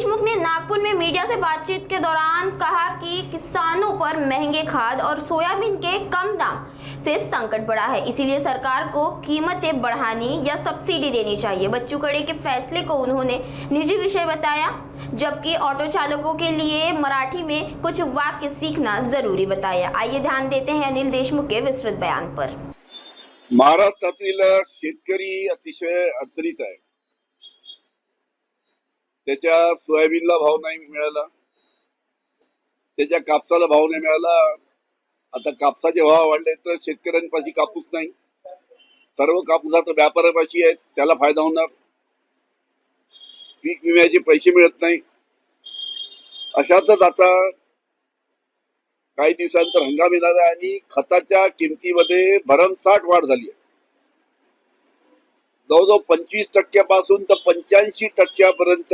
देशमुख ने नागपुर में मीडिया से बातचीत के दौरान कहा कि किसानों पर महंगे खाद और सोयाबीन के कम दाम से संकट बढ़ा है, इसीलिए सरकार को कीमतें बढ़ानी या सब्सिडी देनी चाहिए। बच्चू कडे के फैसले को उन्होंने निजी विषय बताया, जबकि ऑटो चालकों के लिए मराठी में कुछ वाक्य सीखना जरूरी बताया। आइए ध्यान देते हैं अनिल देशमुख के विस्तृत बयान पर। महाराष्ट्रातील शेतकरी अतिशय अडचणीत आहे। त्याच्या सोयाबीनला भाव नाही मिळाला, त्याच्या कापसाला भाव नाही मिळाला। आता कापसाचे भाव वाढले तर शेतकऱ्यांपाशी कापूस नाही, सर्व कापूस आता व्यापाऱ्यापाशी आहे, त्याला फायदा होणार। पीक विम्याचे पैसे मिळत नाही। अशातच आता काही दिवसांतर हंगाम येणार आहे आणि खताच्या किमतीमध्ये भरमसाठ वाढ झाली आहे। जवळजवळ 25% तर 85%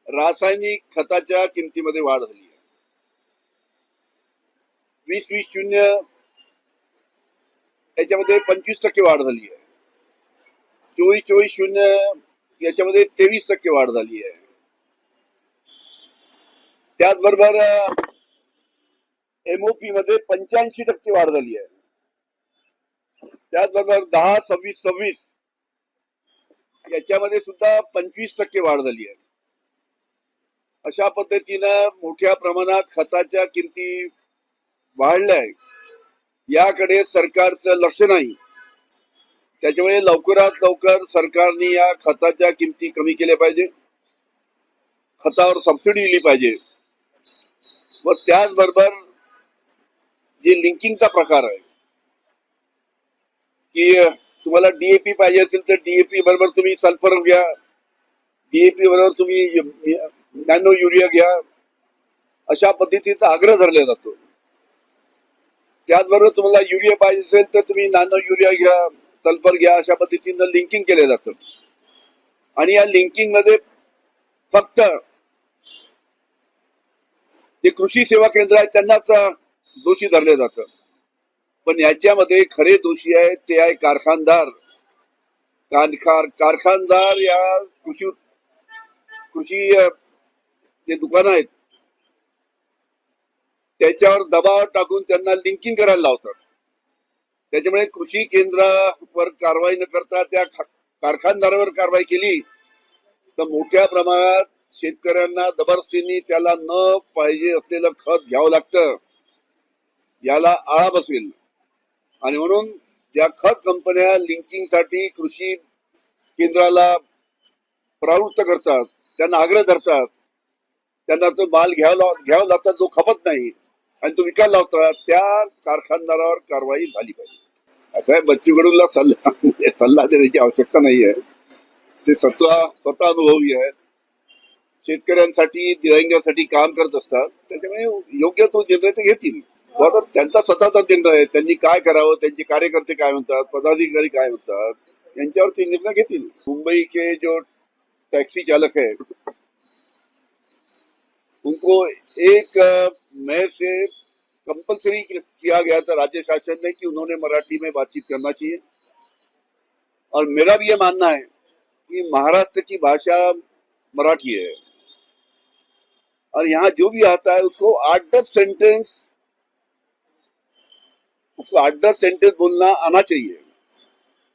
रासायनिक खताच्या किमतीमध्ये वाढ झाली आहे। 20-20-0 याच्यामध्ये 25% वाढ झाली आहे। 24-24-0 याच्यामध्ये 23% वाढ झाली आहे। त्याचबरोबर एमओपी मध्ये 85% वाढ झाली आहे। त्याचबरोबर 10-26-26 याच्यामध्ये सुद्धा 25% वाढ झाली आहे। अशा पद्धतीनं मोठ्या प्रमाणात खताच्या किमती वाढल्या आहेत। याकडे सरकारचं लक्ष नाही, त्याच्यामुळे लवकरात लवकर सरकारने या खताच्या किमती कमी केल्या पाहिजे, खतावर सबसिडी दिली पाहिजे। व त्याचबरोबर जे लिंकिंगचा प्रकार आहे की तुम्हाला डीएपी पाहिजे असेल तर डीएपी बरोबर तुम्ही सल्फर घ्या, डीएपी बरोबर तुम्ही नॅनो युरिया घ्या, अशा पद्धतीचा आग्रह धरला जातो। त्याचबरोबर तुम्हाला युरिया पाहिजे असेल तर तुम्ही नॅनो युरिया घ्या, सल्फर घ्या, अशा पद्धतीनं लिंकिंग केलं जातं। आणि या लिंकिंग मध्ये फक्त जे कृषी सेवा केंद्र आहेत त्यांनाच दोषी धरले जातं, पण याच्यामध्ये खरे दोषी आहेत ते आहे कारखानदार। कारखानदार या कृषी जे दुकान आहेत त्याच्यावर दबाव टाकून त्यांना लिंकिंग करायला लावतात। त्याच्यामुळे कृषी केंद्रावर कारवाई न करता त्या कारखानदारावर कारवाई केली तर मोठ्या प्रमाणात शेतकऱ्यांना जबरदस्तीने त्याला न पाहिजे असलेलं खत घ्यावं लागतं, याला आळा बसेल। आणि म्हणून या खत कंपन्या लिंकिंगसाठी कृषी केंद्राला प्रवृत्त करतात, त्यांना आग्रह धरतात, त्यांना तो माल घ्यावा लागतात जो खपत नाही आणि तो विकायला लावतात, त्या कारखानदारावर कारवाई झाली पाहिजे। असं आहे, बच्चू कडूला सल्ला देण्याची आवश्यकता नाही आहे, ते स्वतः अनुभवी आहेत, शेतकऱ्यांसाठी दिव्यांगांसाठी काम करत असतात, त्याच्यामुळे योग्य तो निर्णय ते घेतील। आता त्यांचा स्वतःचा निर्णय आहे, त्यांनी काय करावं, त्यांचे कार्यकर्ते काय म्हणतात, पदाधिकारी काय म्हणतात, यांच्यावर ते निर्णय घेतील। मुंबई के जो टैक्सी चालक है उनको 1 मई से कंपलसरी किया गया था राज्य शासन ने कि उन्होंने मराठी में बातचीत करना चाहिए। और मेरा भी ये मानना है कि महाराष्ट्र की भाषा मराठी है और यहाँ जो भी आता है उसको 8-10 सेंटेंस बोलना आना चाहिए।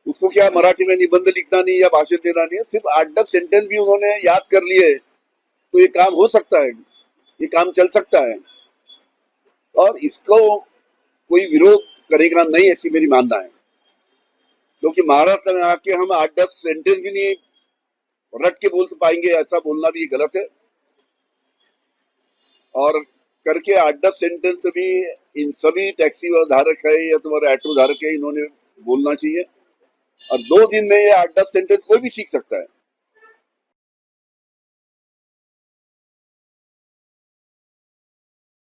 उसको क्या मराठी में निबंध लिखना नहीं या भाषण देना नहीं है, सिर्फ 8-10 सेंटेंस भी उन्होंने याद कर लिए तो ये काम हो सकता है, ये काम चल सकता है और इसको कोई विरोध करेगा नहीं, ऐसी मेरी मानना है। क्योंकि महाराष्ट्र में आके हम 8-10 सेंटेंस भी नहीं रट के बोल पाएंगे, ऐसा बोलना भी गलत है। और करके 8-10 सेंटेंस भी इन सभी टैक्सी धारक है या तुम्हारे ऑटो धारक है, इन्होंने बोलना चाहिए। और 2 दिन में ये 8-10 सेंटेंस कोई भी सीख सकता है।